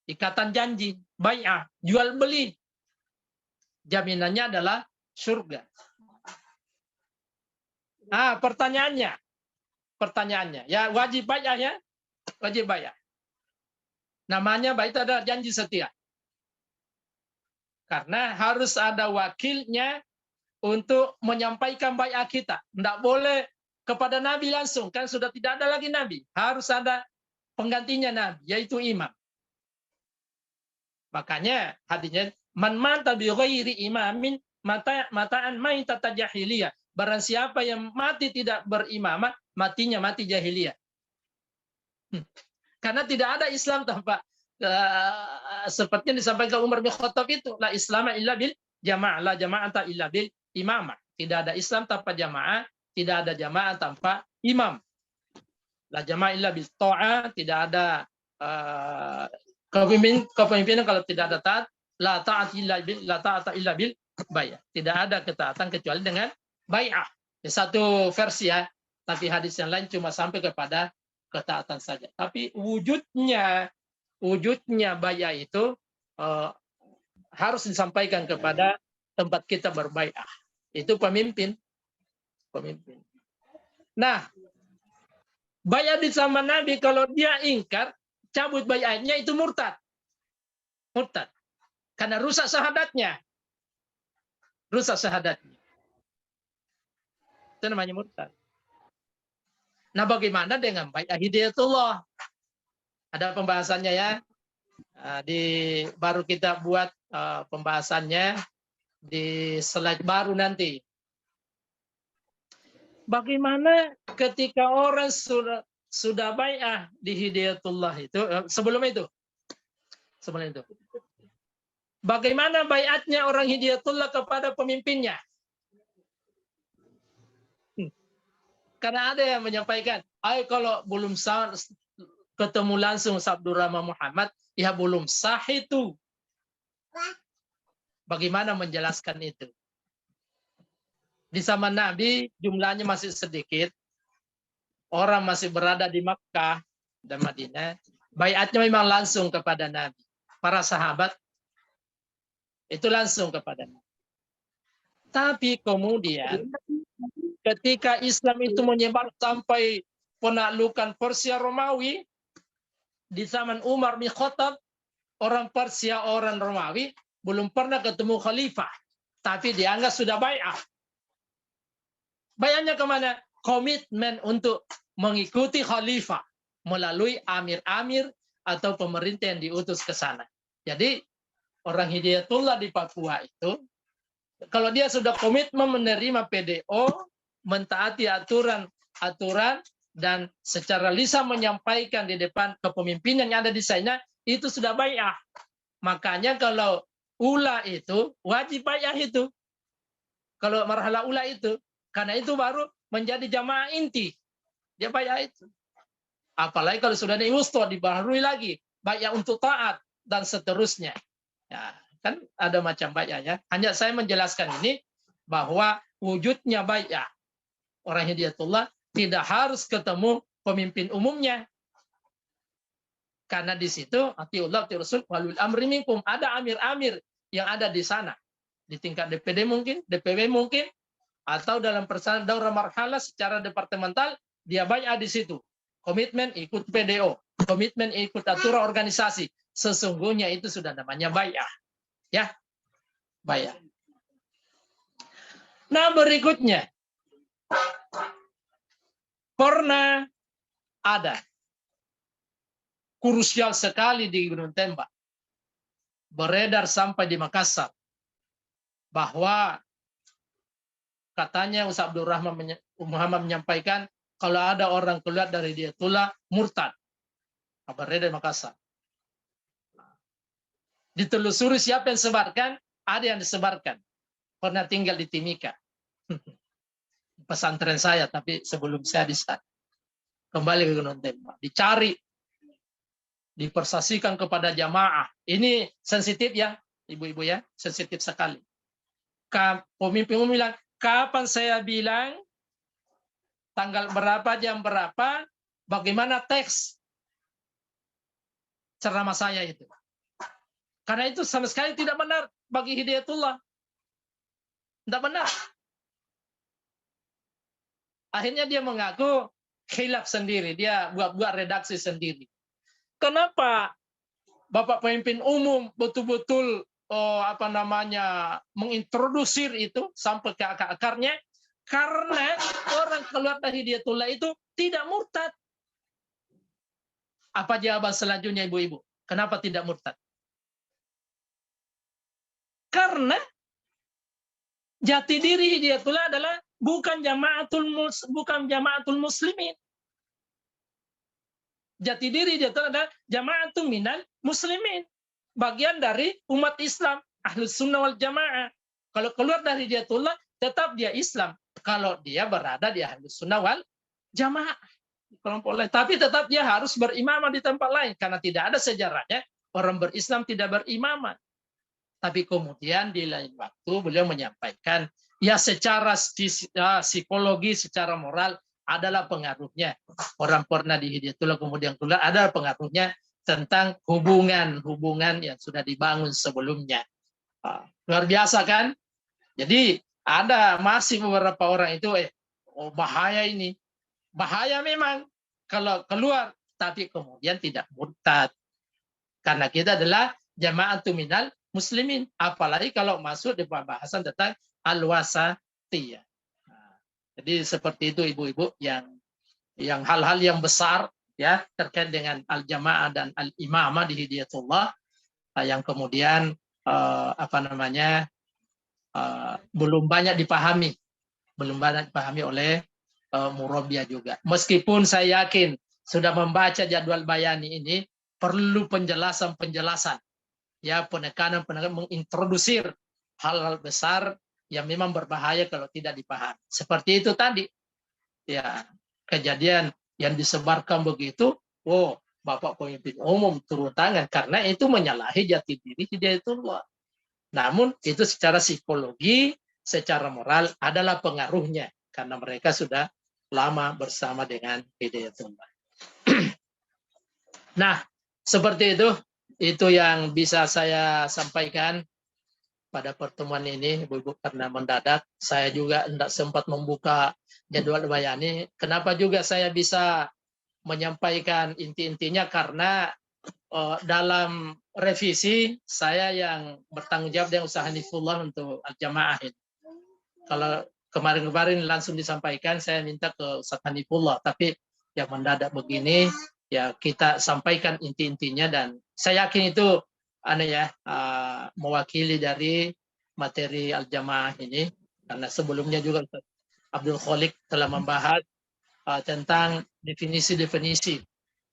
ikatan janji, bai'ah, jual beli. Jaminannya adalah surga. Nah, pertanyaannya, ya wajib bai'ah ya, wajib bai'ah. Namanya bai'ah itu adalah janji setia. Karena harus ada wakilnya untuk menyampaikan bai'ah kita. Tidak boleh kepada Nabi langsung, kan sudah tidak ada lagi Nabi. Harus ada penggantinya Nabi, yaitu imam. Makanya hadisnya, man mata bi ghairi imamin mataan maitata jahiliyah. Barang siapa yang mati tidak berimamah, matinya mati jahiliyah. Karena tidak ada Islam tanpa seperti yang disampaikan Umar bin Khattab itu, la islama illa bil jamaah, la jama'ata illa bil imamah. Tidak ada Islam tanpa jamaah, tidak ada jamaah tanpa imam. La jamaah illa bil ta'ah, tidak ada kepemimpinan kalau tidak ada taat, la ta'ata illa bil bai'ah. Tidak ada ketaatan kecuali dengan bai'ah. Satu versi ya, tapi hadis yang lain cuma sampai kepada ketaatan saja. Tapi wujudnya bai'ah itu harus disampaikan kepada tempat kita berbai'ah. Itu pemimpin. Nah, bai'ah di zaman Nabi kalau dia ingkar, cabut bai'ahnya itu murtad. Karena rusak syahadatnya. Itu namanya murtad. Nah, bagaimana dengan bai'ah hidayatullah? Ada pembahasannya ya. Baru kita buat pembahasannya di slide baru nanti. Bagaimana ketika orang sudah bai'ah di hidayatullah itu, sebelum itu. Bagaimana bai'atnya orang hidayatullah kepada pemimpinnya? Karena ada yang menyampaikan, kalau belum ketemu langsung Abdurrahman Muhammad, ya belum sah itu. Bagaimana menjelaskan itu? Di zaman Nabi jumlahnya masih sedikit, orang masih berada di Makkah dan Madinah, bai'atnya memang langsung kepada Nabi. Para sahabat itu langsung kepada Nabi. Tapi kemudian ketika Islam itu menyebar sampai penaklukan Persia Romawi, di zaman Umar bin Khattab, orang Persia, orang Romawi belum pernah ketemu khalifah, tapi dianggap sudah bai'ah. Bai'ahnya kemana? Komitmen untuk mengikuti khalifah melalui amir-amir atau pemerintah yang diutus ke sana. Jadi orang hidayatullah di Papua itu, kalau dia sudah komitmen menerima PDO, mentaati aturan dan secara lisan menyampaikan di depan kepemimpinan yang ada di sana, itu sudah bai'ah. Makanya kalau ula itu wajib bai'ah itu. Kalau marhalah ula itu, karena itu baru menjadi jamaah inti. Dia bai'ah itu. Apalagi kalau sudah ada wusta, dibaharui lagi bai'ah untuk taat dan seterusnya. Ya, kan ada macam bai'ah ya. Hanya saya menjelaskan ini bahwa wujudnya bai'ah orang hidayatullah tidak harus ketemu pemimpin umumnya. Karena di situ atiullah ati Rasul walul amri minkum, ada amir-amir yang ada di sana. Di tingkat DPD mungkin, DPW mungkin, atau dalam persatuan daurah marhalah secara departemental, dia bai'ah di situ. Komitmen ikut PDO, komitmen ikut aturan organisasi. Sesungguhnya itu sudah namanya bai'ah. Ya, bai'ah. Nah, berikutnya pernah ada krusial sekali di Gunung Tembak, beredar sampai di Makassar, bahwa katanya Ustaz Abdurrahman Muhammad menyampaikan kalau ada orang keluar dari Hidayatullah murtad. Beredar di Makassar. Ditelusuri siapa yang sebarkan, ada yang disebarkan. Pernah tinggal di Timika. Pesantren saya, tapi sebelum saya di sana. Kembali ke Gunung Tembak. Dicari, dipersasikan kepada jamaah. Ini sensitif ya, ibu-ibu ya, sensitif sekali. Pemimpin bilang, kapan saya bilang, tanggal berapa, jam berapa, bagaimana teks ceramah saya itu. Karena itu sama sekali tidak benar bagi Hidayatullah. Tidak benar. Akhirnya dia mengaku khilaf sendiri. Dia buat redaksi sendiri. Kenapa Bapak Pemimpin Umum betul-betul mengintrodusir itu sampai ke akar-akarnya? Karena orang keluar dari Hidayatullah itu tidak murtad. Apa jawaban selanjutnya ibu-ibu? Kenapa tidak murtad? Karena jati diri Hidayatullah adalah bukan jamaatul muslimin. Jati diri Hidayatullah adalah jamaatul minal muslimin. Bagian dari umat Islam, Ahlus Sunnah wal Jamaah. Kalau keluar dari Hidayatullah, tetap dia Islam. Kalau dia berada di Ahlus Sunnah wal Jamaah. Kelompok lain. Tapi tetap dia harus berimamah di tempat lain. Karena tidak ada sejarahnya orang berislam tidak berimamah. Tapi kemudian di lain waktu beliau menyampaikan, ya secara psikologi, secara moral adalah pengaruhnya. Orang pernah di Hidayatullah kemudian keluar, ada pengaruhnya tentang hubungan yang sudah dibangun sebelumnya. Luar biasa kan? Jadi ada masih beberapa orang itu, bahaya ini. Bahaya memang kalau keluar, tapi kemudian tidak murtad. Karena kita adalah jama'atu minal muslimin, apalagi kalau masuk di pembahasan tentang al-wasatiyah. Jadi seperti itu ibu-ibu yang hal-hal yang besar ya terkait dengan al-jamaah dan al-imamah di Hidayatullah yang kemudian belum banyak dipahami oleh Murabiah juga. Meskipun saya yakin sudah membaca jadwal bayani ini perlu penjelasan ya, penekanan mengintrodusir hal-hal besar yang memang berbahaya kalau tidak dipahami. Seperti itu tadi. Ya, kejadian yang disebarkan begitu, Bapak Pemimpin Umum turun tangan karena itu menyalahi jati diri Hidayatullah. Namun itu secara psikologi, secara moral adalah pengaruhnya karena mereka sudah lama bersama dengan Hidayatullah. Nah, seperti itu yang bisa saya sampaikan pada pertemuan ini, Ibu-ibu, karena mendadak. Saya juga tidak sempat membuka jadwal bayani. Kenapa juga saya bisa menyampaikan inti-intinya? Karena dalam revisi, saya yang bertanggung jawab dengan usaha Hanifullah untuk al-jamaah ini. Kalau kemarin-kemarin langsung disampaikan, saya minta ke Ustaz Hanifullah. Tapi yang mendadak begini, ya kita sampaikan inti-intinya dan saya yakin itu mewakili dari materi al-jamaah ini karena sebelumnya juga Abdul Khaliq telah membahas tentang definisi-definisi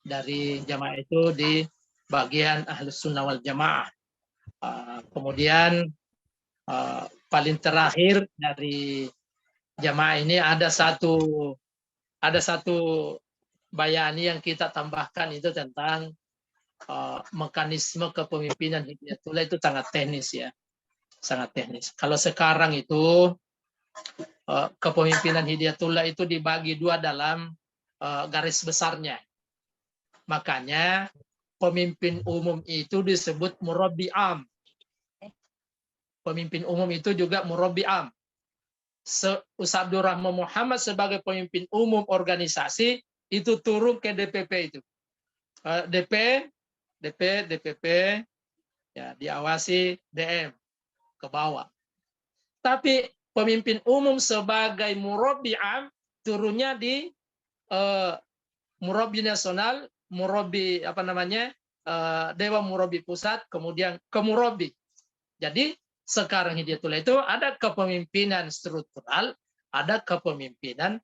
dari jamaah itu di bagian Ahlus Sunnah wal Jamaah. Kemudian paling terakhir dari jamaah ini ada satu bayani yang kita tambahkan itu tentang mekanisme kepemimpinan Hidayatullah itu sangat teknis ya, sangat teknis. Kalau sekarang itu kepemimpinan Hidayatullah itu dibagi dua dalam garis besarnya. Makanya pemimpin umum itu disebut murabbi am. Pemimpin umum itu juga murabbi am. Ustaz Abdul Rahman Muhammad sebagai pemimpin umum organisasi itu turun ke DPP itu. DPP ya diawasi DM ke bawah. Tapi pemimpin umum sebagai murabbi am turunnya di murabbi nasional, murabbi Dewan Murabbi Pusat, kemudian ke murabbi. Jadi sekarang Hidayatullah itu ada kepemimpinan struktural, ada kepemimpinan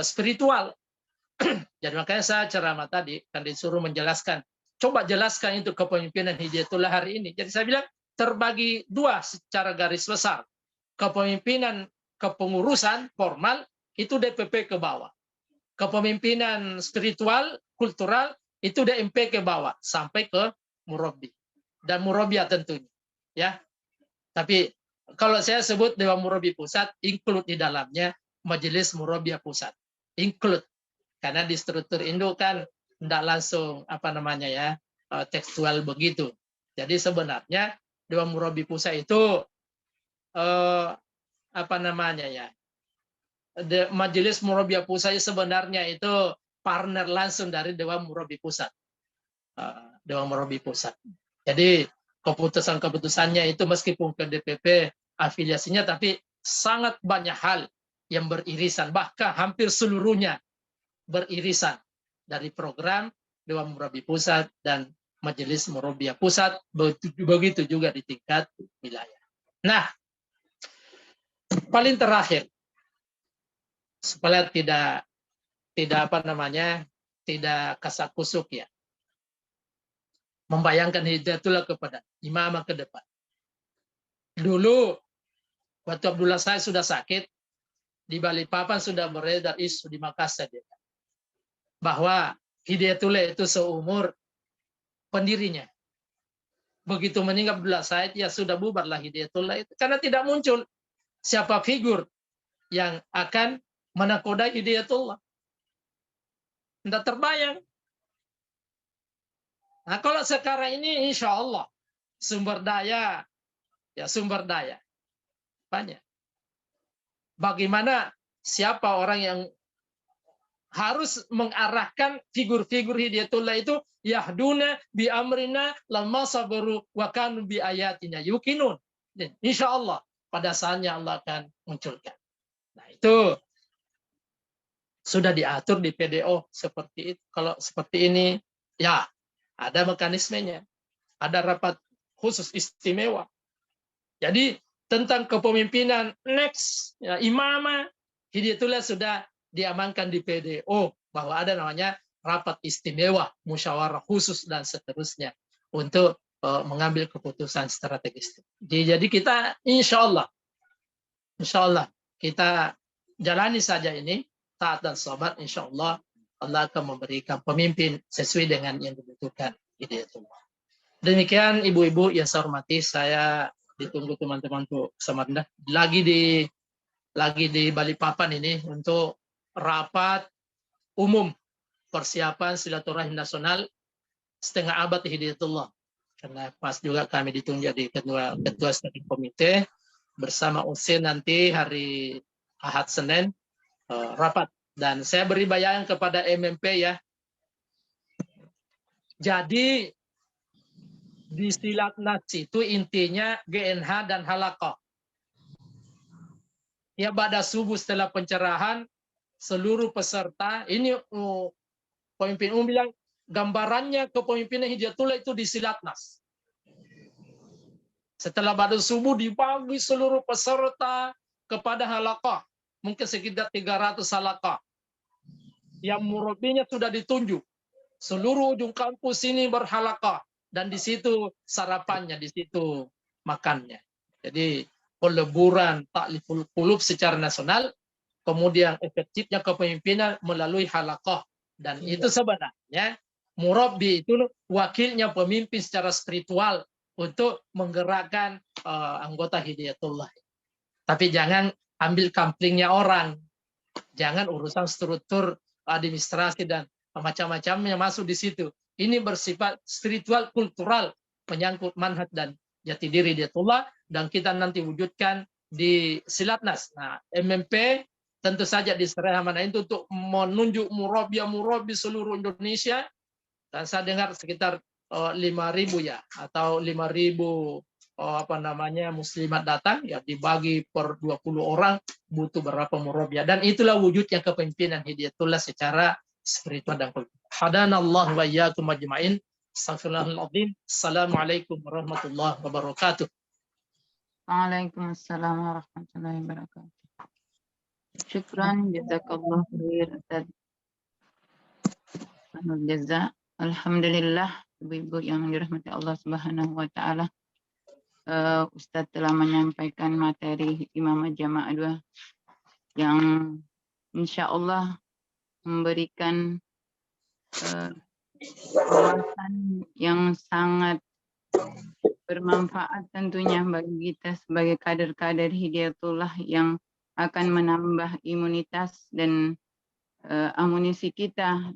spiritual. Jadi makanya saya ceramah tadi kan disuruh menjelaskan. Coba jelaskan itu kepemimpinan Hidayatullah hari ini. Jadi saya bilang terbagi dua secara garis besar. Kepemimpinan kepengurusan formal itu DPP ke bawah. Kepemimpinan spiritual, kultural itu DMP ke bawah sampai ke murabbi dan murabiah tentunya. Ya. Tapi kalau saya sebut Dewan Murabbi Pusat include di dalamnya Majelis Murabiah Pusat. Include karena di struktur induk kan tidak langsung tekstual begitu. Jadi sebenarnya Dewan Murabi Pusat itu apa namanya ya? Majelis Murabi Pusat sebenarnya itu partner langsung dari Dewan Murabi Pusat. Dewan Murabi Pusat. Jadi keputusan-keputusannya itu meskipun ke DPP afiliasinya, tapi sangat banyak hal yang beririsan, bahkan hampir seluruhnya beririsan dari program Dewan Murabi Pusat dan Majelis Murabi Pusat, begitu juga di tingkat wilayah. Nah, paling terakhir, supaya tidak apa namanya, tidak kasak-kusuk ya, membayangkan hidayatullah kepada imamah ke depan. Dulu waktu Abdullah Said sudah sakit, di Balikpapan sudah beredar isu di Makassar bahwa Hidayatullah itu seumur pendirinya. Begitu meninggal Abdullah Said, ya sudah bubarlah Hidayatullah itu, karena tidak muncul siapa figur yang akan menakodai Hidayatullah. Tidak terbayang. Nah, kalau sekarang ini insya Allah sumber daya, ya sumber daya banyak. Bagaimana siapa orang yang harus mengarahkan figur-figur Hidayatullah itu, yahduna bi amrina lamma sabaru wa kanu bi ayatina yuqinun. Insya Allah pada saatnya Allah akan munculkan. Nah, itu sudah diatur di PDO seperti itu. Kalau seperti ini, ya ada mekanismenya, ada rapat khusus istimewa. Jadi tentang kepemimpinan next ya, imamah Hidayatullah sudah diamankan di PDO bahwa ada namanya rapat istimewa, musyawarah khusus dan seterusnya untuk mengambil keputusan strategis. Jadi kita insya Allah kita jalani saja ini, taat dan sabar, insya Allah Allah akan memberikan pemimpin sesuai dengan yang dibutuhkan Hidayatullah. Demikian ibu-ibu yang saya hormati, saya ditunggu teman-teman untuk Samarinda lagi di Balikpapan ini untuk rapat umum persiapan silaturahim nasional setengah abad Hidayatullah, karena pas juga kami ditunjuk jadi ketua steering komite bersama OC nanti hari Ahad Senin rapat, dan saya beri bayangan kepada MMP ya. Jadi di Silatnas itu intinya GNH dan halaqah. Ya pada subuh setelah pencerahan seluruh peserta ini pemimpin umum bilang gambarannya kepemimpinan Hidayatullah itu di Silatnas. Setelah pada subuh dibagi seluruh peserta kepada halaqah, mungkin sekitar 300 halaqah. Yang murabinya sudah ditunjuk. Seluruh ujung kampus ini berhalaqah. Dan di situ sarapannya, di situ makannya. Jadi peleburan takliful qulub secara nasional, kemudian efektifnya kepemimpinan melalui halaqah. Dan itu sebenarnya murabbi itu wakilnya pemimpin secara spiritual untuk menggerakkan anggota Hidayatullah. Tapi jangan ambil kamplingnya orang. Jangan urusan struktur administrasi dan macam-macamnya masuk di situ. Ini bersifat spiritual, kultural, menyangkut manhaj dan jati diri Hidayatullah, dan kita nanti wujudkan di Silatnas. Nah, MMP tentu saja diserahkan mana itu untuk menunjuk murabi seluruh Indonesia, dan saya dengar sekitar 5.000 ya, atau 5.000 muslimat datang, ya dibagi per 20 orang butuh berapa murabi, dan itulah wujudnya kepemimpinan Hidayatullah secara spiritual dan kultural. Hadanallahu wa iyyakum ajma'in. Astagfirullahaladzim. Assalamualaikum warahmatullahi wabarakatuh. Waalaikumsalam warahmatullahi wabarakatuh. Syukran, jazakallah khair atas jaza. Alhamdulillah, ibu-ibu yang dirahmati Allah Subhanahu wa taala. Ustadz telah menyampaikan materi Imamah Jamaah 2 yang insya Allah memberikan wawasan yang sangat bermanfaat tentunya bagi kita sebagai kader-kader Hidayatullah yang akan menambah imunitas dan amunisi kita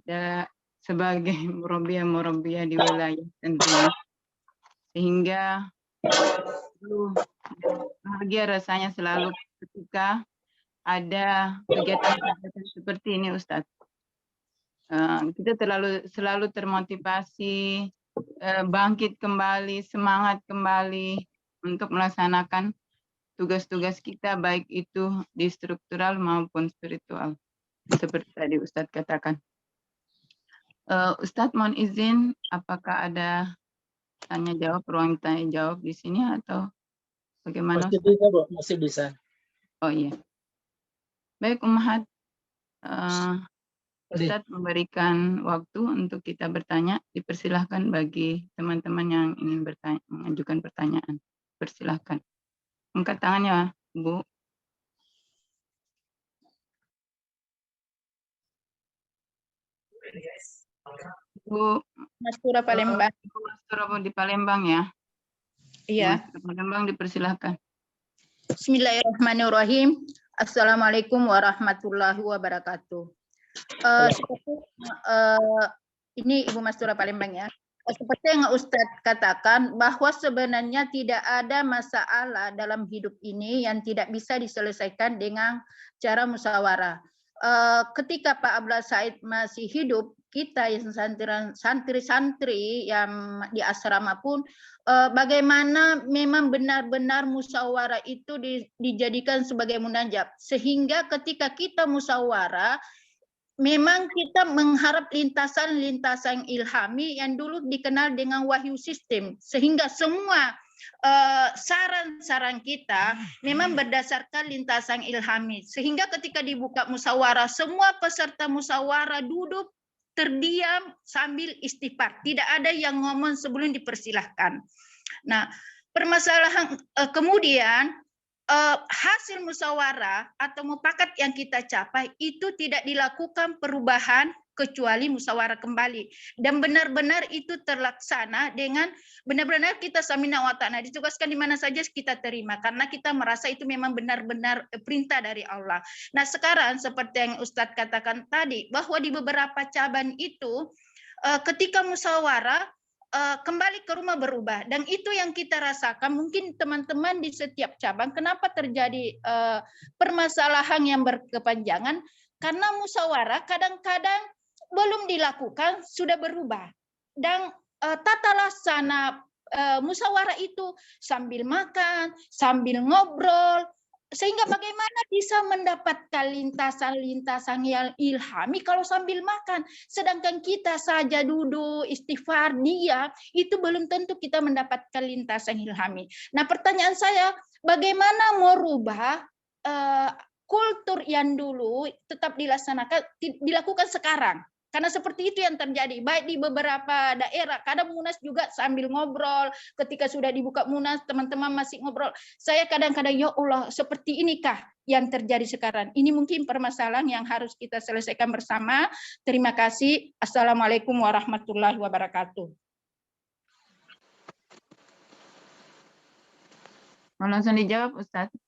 sebagai murabiah di wilayah tentunya. sehingga bahagia rasanya selalu ketika ada kegiatan-kegiatan seperti ini, Ustadz. Kita selalu termotivasi, bangkit kembali, semangat kembali untuk melaksanakan tugas-tugas kita, baik itu di struktural maupun spiritual. Seperti tadi Ustadz katakan. Ustadz mohon izin, apakah ada tanya jawab, ruang tanya jawab di sini atau bagaimana? Masih bisa, Bu, masih bisa. Oh iya. Baik, Ummahat. Ustadz memberikan waktu untuk kita bertanya. Dipersilahkan bagi teman-teman yang ingin bertanya, mengajukan pertanyaan. Persilahkan. Angkat tangannya, Bu. Bu Mastura Palembang. Mastura di Palembang ya. Iya. Mastura Palembang dipersilahkan. Bismillahirrahmanirrahim. Assalamualaikum warahmatullahi wabarakatuh. Ini Ibu Mastura Palembang ya. Seperti yang Ustadz katakan bahwa sebenarnya tidak ada masalah dalam hidup ini yang tidak bisa diselesaikan dengan cara musyawarah. Ketika Pak Abdullah Said masih hidup, kita yang santri-santri yang di asrama pun bagaimana memang benar-benar musyawarah itu dijadikan sebagai munajat, sehingga ketika kita musyawarah memang kita mengharap lintasan-lintasan ilhami yang dulu dikenal dengan wahyu sistem, sehingga semua saran-saran kita memang berdasarkan lintasan ilhami, sehingga ketika dibuka musyawarah semua peserta musyawarah duduk terdiam sambil istighfar, tidak ada yang ngomong sebelum dipersilahkan. Nah, permasalahan kemudian hasil musyawarah atau mufakat yang kita capai itu tidak dilakukan perubahan kecuali musyawarah kembali, dan benar-benar itu terlaksana dengan benar-benar kita samina wa ta'ala, ditugaskan di mana saja kita terima karena kita merasa itu memang benar-benar perintah dari Allah. Nah, sekarang seperti yang Ustadz katakan tadi bahwa di beberapa cabang itu ketika musyawarah kembali ke rumah berubah, dan itu yang kita rasakan. Mungkin teman-teman di setiap cabang kenapa terjadi permasalahan yang berkepanjangan, karena musyawarah kadang-kadang belum dilakukan sudah berubah, dan tata laksana musyawarah itu sambil makan, sambil ngobrol, sehingga bagaimana bisa mendapatkan lintasan-lintasan yang ilhami kalau sambil makan, sedangkan kita saja duduk istighfar dia itu belum tentu kita mendapatkan lintasan ilhami. Nah, pertanyaan saya, bagaimana merubah kultur yang dulu tetap dilakukan sekarang? Karena seperti itu yang terjadi, baik di beberapa daerah. Kadang Munas juga sambil ngobrol, ketika sudah dibuka Munas, teman-teman masih ngobrol. Saya kadang-kadang, ya Allah, seperti inikah yang terjadi sekarang? Ini mungkin permasalahan yang harus kita selesaikan bersama. Terima kasih. Assalamualaikum warahmatullahi wabarakatuh. Mau langsung dijawab, Ustadz?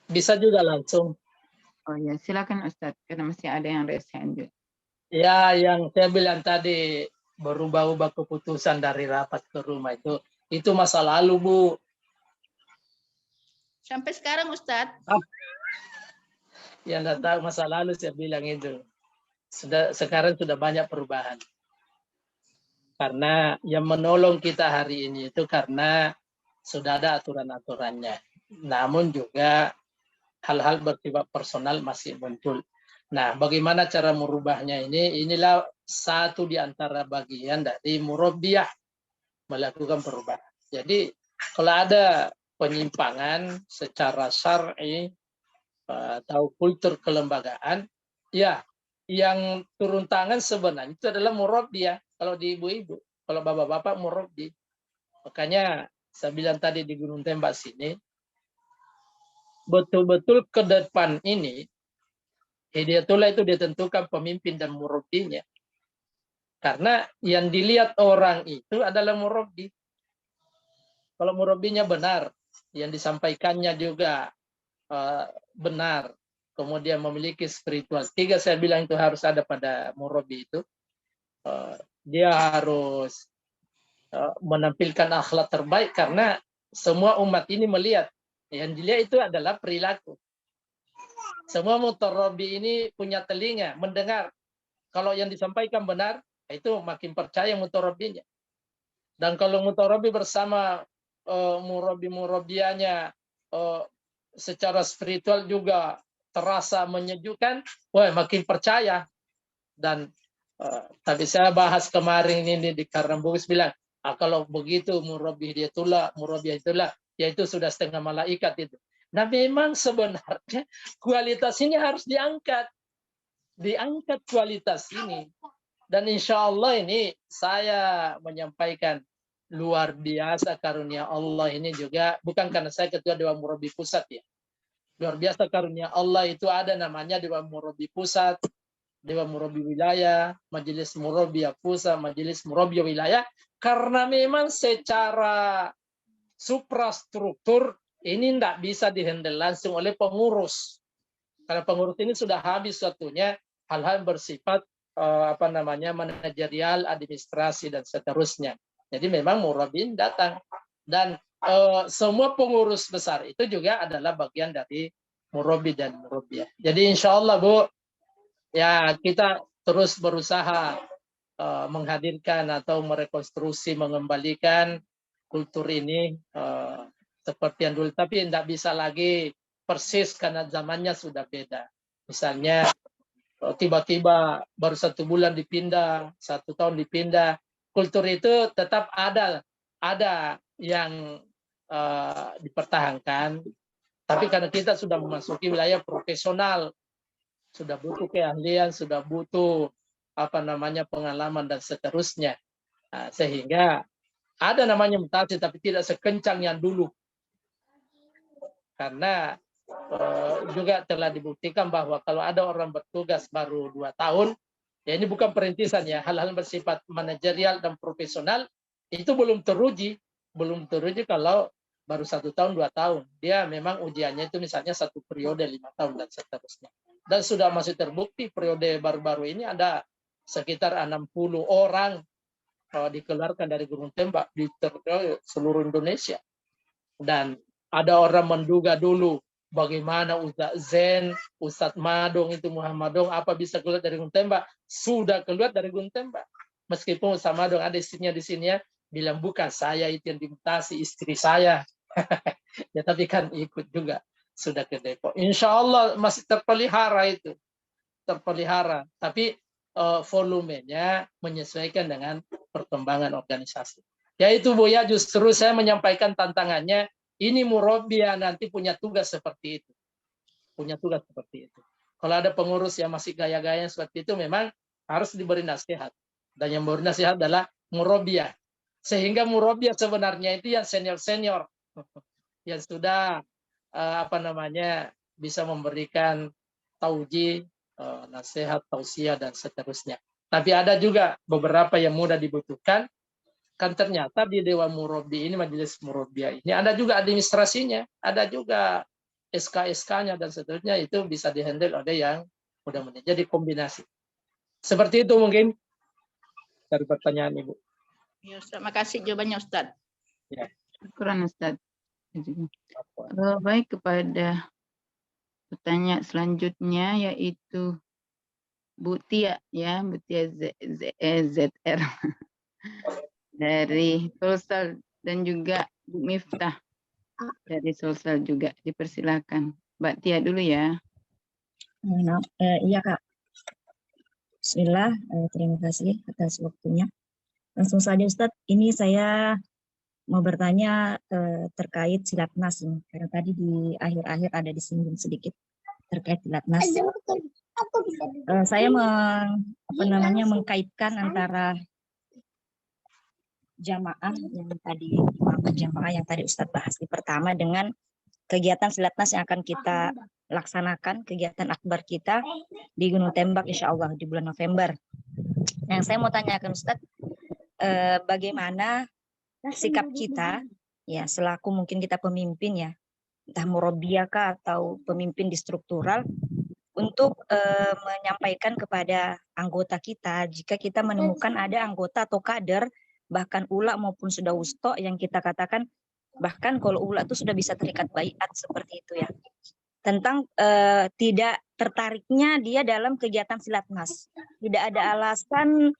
Bisa juga langsung. Oh ya, silakan Ustadz, karena masih ada yang raise hand juga. Ya, yang saya bilang tadi berubah-ubah keputusan dari rapat ke rumah itu masa lalu, Bu. Sampai sekarang, Ustadz. Yang tidak tahu masa lalu saya bilang itu. Sekarang sudah banyak perubahan. Karena yang menolong kita hari ini itu karena sudah ada aturan-aturannya. Namun juga hal-hal bersifat personal masih muncul. Nah, bagaimana cara merubahnya ini? Inilah satu di antara bagian dari murabbiyah melakukan perubahan. Jadi, kalau ada penyimpangan secara syar'i atau kultur kelembagaan, ya, yang turun tangan sebenarnya itu adalah murabbiyah. Kalau di ibu-ibu, kalau bapak-bapak murabbi. Makanya saya bilang tadi di Gunung Tembak sini, betul-betul ke depan ini, Hidayatullah itu ditentukan pemimpin dan murabbinya. Karena yang dilihat orang itu adalah murabbi. Kalau murabbinya benar, yang disampaikannya juga benar, kemudian memiliki spiritual. Tiga saya bilang itu harus ada pada murabbi itu. Dia harus menampilkan akhlak terbaik, karena semua umat ini melihat yang dilihat itu adalah perilaku. Semua mutarabi ini punya telinga, mendengar. Kalau yang disampaikan benar, itu makin percaya mutarabinya. Dan kalau mutarabi bersama murabi-murabianya secara spiritual juga terasa menyejukkan, wah makin percaya. Dan tapi saya bahas kemarin ini di karena Bugis bilang, kalau begitu murabi itulah, yaitu sudah setengah malaikat itu. Nah memang sebenarnya kualitas ini harus diangkat kualitas ini. Dan insya Allah ini saya menyampaikan luar biasa karunia Allah ini juga, bukan karena saya ketua Dewan Murabi Pusat ya. Luar biasa karunia Allah itu ada namanya Dewan Murabi Pusat, Dewan Murabi Wilayah, Majelis Murabi Pusat, Majelis Murabi Wilayah, karena memang secara suprastruktur ini tidak bisa dihandle langsung oleh pengurus. Karena pengurus ini sudah habis waktunya hal-hal bersifat manajerial, administrasi dan seterusnya. Jadi memang murabin datang, dan semua pengurus besar itu juga adalah bagian dari murabi dan murabiah. Jadi insya Allah Bu, ya kita terus berusaha menghadirkan atau merekonstruksi, mengembalikan kultur ini seperti yang dulu, tapi tidak bisa lagi persis karena zamannya sudah beda. Misalnya tiba-tiba baru 1 bulan dipindah, 1 tahun dipindah, kultur itu tetap ada yang dipertahankan, tapi karena kita sudah memasuki wilayah profesional, sudah butuh keahlian, sudah butuh pengalaman dan seterusnya, sehingga ada namanya mutasi, tapi tidak sekencang yang dulu, karena juga telah dibuktikan bahwa kalau ada orang bertugas baru 2 tahun, ya ini bukan perintisan ya, hal-hal bersifat manajerial dan profesional itu belum teruji kalau baru 1 tahun 2 tahun. Dia memang ujiannya itu misalnya 1 periode 5 tahun dan seterusnya. Dan sudah masih terbukti periode baru-baru ini ada sekitar 60 orang dikeluarkan dari Gunung Tembak di seluruh Indonesia. Dan ada orang menduga dulu bagaimana Ustaz Zen, Ustadz Madong itu Muhammad Madong apa bisa keluar dari Gunung Tembak? Sudah keluar dari Gunung Tembak. Meskipun Ustadz Madong ada istrinya di sini ya, bilang bukan saya itu yang dimutasi, istri saya. Ya tapi kan ikut juga sudah ke Depok. Insya Allah masih terpelihara itu, terpelihara. Tapi volumenya menyesuaikan dengan perkembangan organisasi. Ya itu Bu ya, justru saya menyampaikan tantangannya. Ini murabiah nanti punya tugas seperti itu. Punya tugas seperti itu. Kalau ada pengurus yang masih gaya-gaya seperti itu, memang harus diberi nasihat. Dan yang memberi nasihat adalah murabiah. Sehingga murabiah sebenarnya itu yang senior-senior. Yang sudah bisa memberikan tauji, nasihat, tausiah, dan seterusnya. Tapi ada juga beberapa yang mudah dibutuhkan. Kan ternyata di Dewan Murabi ini, Majelis Murabiah ini, ada juga administrasinya, ada juga SK-SK-nya dan seterusnya, itu bisa dihandle oleh yang mudah-mudahan. Jadi kombinasi. Seperti itu mungkin dari pertanyaan Ibu. Ya, Ustaz, makasih jawabannya Ustaz. Ya. Syukuran Ustaz. Baik, kepada pertanyaan selanjutnya yaitu Bu Tia ya, Bu Tia ZR. Dari Sulsel, dan juga Bu Miftah dari Sulsel juga, dipersilakan. Mbak Tia dulu ya. Iya Kak. Bismillah, terima kasih atas waktunya. Langsung saja Ustadz, ini saya mau bertanya terkait Silatnas, karena tadi di akhir-akhir ada disinggung sedikit terkait Silatnas. Saya mengkaitkan antara jamaah yang tadi Ustadz bahas di pertama dengan kegiatan Silatnas yang akan kita laksanakan, kegiatan akbar kita di Gunung Tembak insya Allah di bulan November. Yang saya mau tanyakan Ustadz, bagaimana sikap kita ya selaku mungkin kita pemimpin ya, entah murabiah kah atau pemimpin di struktural, untuk menyampaikan kepada anggota kita jika kita menemukan ada anggota atau kader bahkan ula maupun sudah wusto yang kita katakan, bahkan kalau ula itu sudah bisa terikat baiat seperti itu ya. Tentang tidak tertariknya dia dalam kegiatan silatnas. Tidak ada alasan,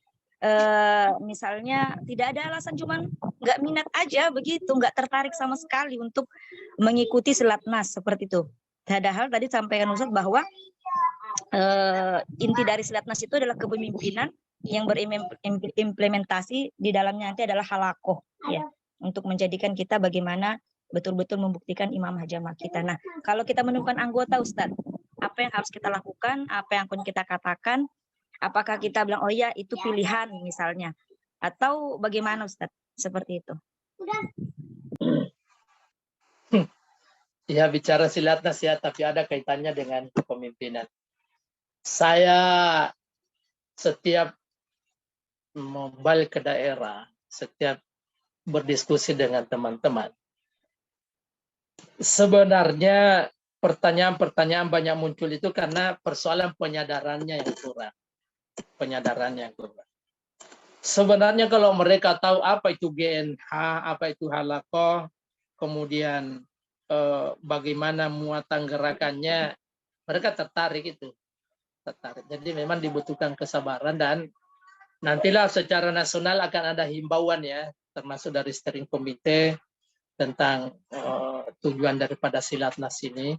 misalnya tidak ada alasan, cuman nggak minat aja begitu, nggak tertarik sama sekali untuk mengikuti silatnas seperti itu. Padahal tadi sampaikan Ustadz bahwa inti dari silatnas itu adalah kepemimpinan yang berimplementasi di dalamnya nanti adalah halakoh ya, untuk menjadikan kita bagaimana betul-betul membuktikan imamah jamaah kita. Nah, kalau kita menemukan anggota Ustadz, apa yang harus kita lakukan, apa yang akan kita katakan, apakah kita bilang oh ya itu pilihan misalnya, atau bagaimana Ustadz seperti itu? Ya, bicara silatnas ya, tapi ada kaitannya dengan kepemimpinan. Saya setiap mau balik ke daerah, setiap berdiskusi dengan teman-teman, sebenarnya pertanyaan-pertanyaan banyak muncul itu karena persoalan penyadarannya yang kurang. Penyadarannya yang kurang. Sebenarnya kalau mereka tahu apa itu GNH, apa itu halakoh, kemudian bagaimana muatan gerakannya, mereka tertarik itu. Tertarik. Jadi memang dibutuhkan kesabaran, dan nantilah secara nasional akan ada himbauan ya, termasuk dari steering komite tentang tujuan daripada silatnas ini.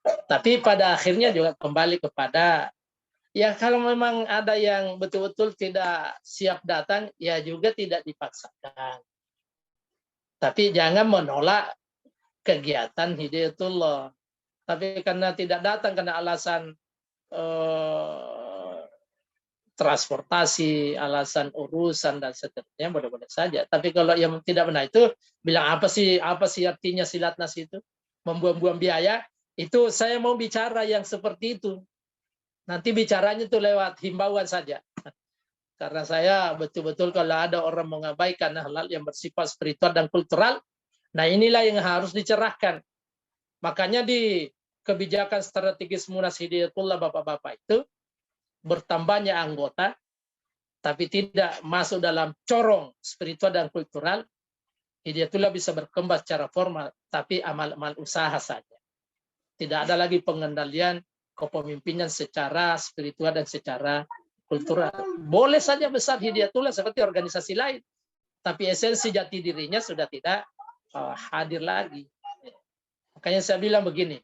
Tapi pada akhirnya juga kembali kepada ya, kalau memang ada yang betul-betul tidak siap datang, ya juga tidak dipaksakan. Tapi jangan menolak kegiatan Hidayatullah. Tapi karena tidak datang karena alasan transportasi, alasan urusan dan seterusnya, boleh-boleh saja. Tapi kalau yang tidak benar itu bilang apa sih artinya silatnas itu? Membuang-buang biaya. Itu saya mau bicara yang seperti itu. Nanti bicaranya itu lewat himbauan saja. Karena saya betul-betul kalau ada orang mengabaikan hal-hal yang bersifat spiritual dan kultural, nah inilah yang harus dicerahkan. Makanya di kebijakan strategis Munas Hidayatullah Bapak-Bapak itu bertambahnya anggota, tapi tidak masuk dalam corong spiritual dan kultural, Hidayatullah bisa berkembang secara formal, tapi amal-amal usaha saja. Tidak ada lagi pengendalian kepemimpinan secara spiritual dan secara kultural. Boleh saja besar Hidayatullah seperti organisasi lain, tapi esensi jati dirinya sudah tidak hadir lagi. Makanya saya bilang begini,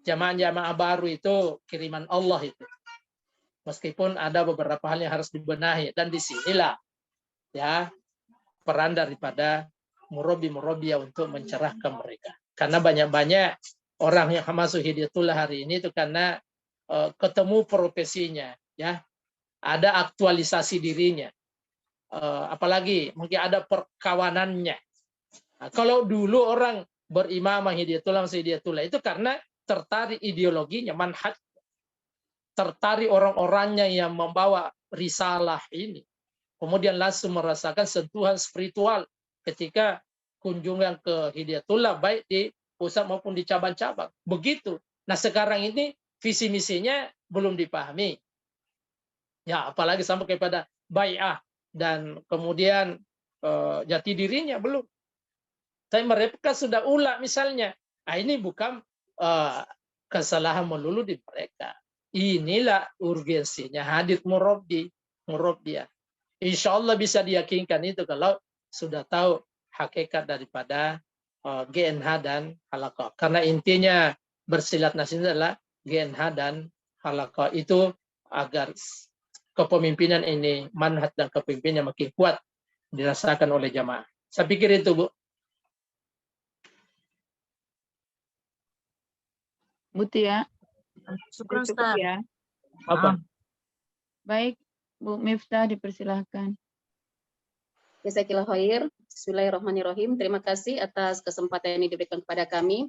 jamaah-jamaah baru itu kiriman Allah itu. Meskipun ada beberapa hal yang harus dibenahi, dan disinilah ya peran daripada murabi-murabiyah untuk mencerahkan mereka. Karena banyak-banyak orang yang masuk Hidayatullah hari ini itu karena ketemu profesinya, ya ada aktualisasi dirinya, apalagi mungkin ada perkawanannya. Nah, kalau dulu orang berimamah Hidayatullah itu karena tertarik ideologinya, manhaj, tertarik orang-orangnya yang membawa risalah ini. Kemudian langsung merasakan sentuhan spiritual ketika kunjungan ke Hidayatullah, baik di pusat maupun di cabang-cabang. Begitu. Nah sekarang ini visi misinya belum dipahami. Ya, apalagi sampai kepada bai'ah dan kemudian jati dirinya belum. Tapi mereka sudah ulak misalnya. Nah, ini bukan kesalahan melulu di mereka. Inilah urgensinya hadir murabbi. Insya Allah bisa diyakinkan itu kalau sudah tahu hakikat daripada GNH dan halaqah. Karena intinya bersilatnas ini adalah GNH dan halaqah itu agar kepemimpinan ini, manhaj dan kepemimpinan makin kuat dirasakan oleh jamaah. Saya pikir itu, Bu. Buti ya. Syukur Cukup Ustaz. ya. Apa? Baik, Bu Miftah dipersilahkan. Jazakallahu khair. Bismillahirrahmanirrahim. Terima kasih atas kesempatan yang diberikan kepada kami.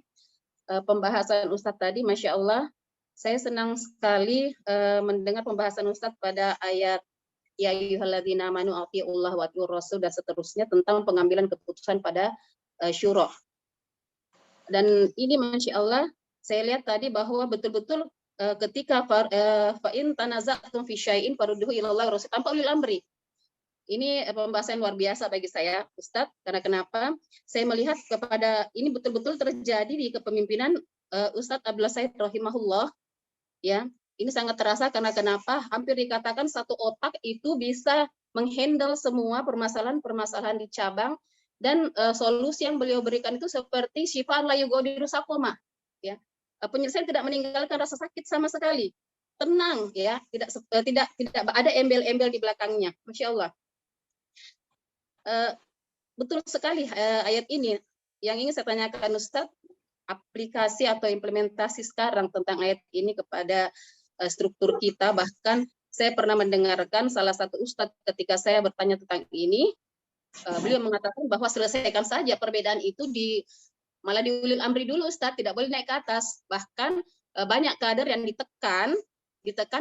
Pembahasan Ustadz tadi, Masya Allah, saya senang sekali mendengar pembahasan Ustadz pada ayat ya ayyuhalladzina amanu atiiullah wa atiiur rasul dan seterusnya tentang pengambilan keputusan pada syura. Dan ini Masya Allah, saya lihat tadi bahwa betul-betul ketika fa'in tanaza'tum fi syai'in farudduhu ila Allah rasul tanpa ulil amri. ini pembahasan luar biasa bagi saya, Ustadz. Karena kenapa? Saya melihat kepada ini betul-betul terjadi di kepemimpinan Ustadz Abdullah Said rahimahullah. Ya, ini sangat terasa karena kenapa? Hampir dikatakan satu otak itu bisa menghandle semua permasalahan-permasalahan di cabang, dan solusi yang beliau berikan itu seperti syifa la yughadiru saqama. Ya, penyelesaian tidak meninggalkan rasa sakit sama sekali. Tenang, ya, tidak ada embel-embel di belakangnya. Masya Allah. Betul sekali ayat ini. Yang ingin saya tanyakan Ustadz, aplikasi atau implementasi sekarang tentang ayat ini kepada struktur kita. Bahkan saya pernah mendengarkan salah satu Ustadz ketika saya bertanya tentang ini, beliau mengatakan bahwa selesaikan saja perbedaan itu malah di ulil amri dulu Ustadz, tidak boleh naik ke atas. Bahkan banyak kader yang ditekan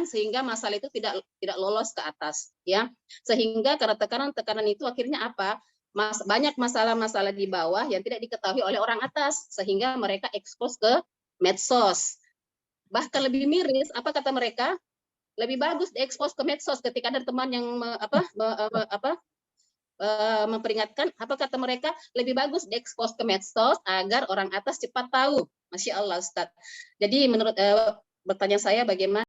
sehingga masalah itu tidak lolos ke atas, ya. Sehingga karena tekanan itu akhirnya apa? Banyak masalah-masalah di bawah yang tidak diketahui oleh orang atas, sehingga mereka ekspos ke medsos. Bahkan lebih miris, apa kata mereka? Lebih bagus diekspos ke medsos ketika ada teman yang memperingatkan, apa kata mereka? Lebih bagus diekspos ke medsos agar orang atas cepat tahu. Masya Allah, Ustadz. Jadi menurut bertanya saya bagaimana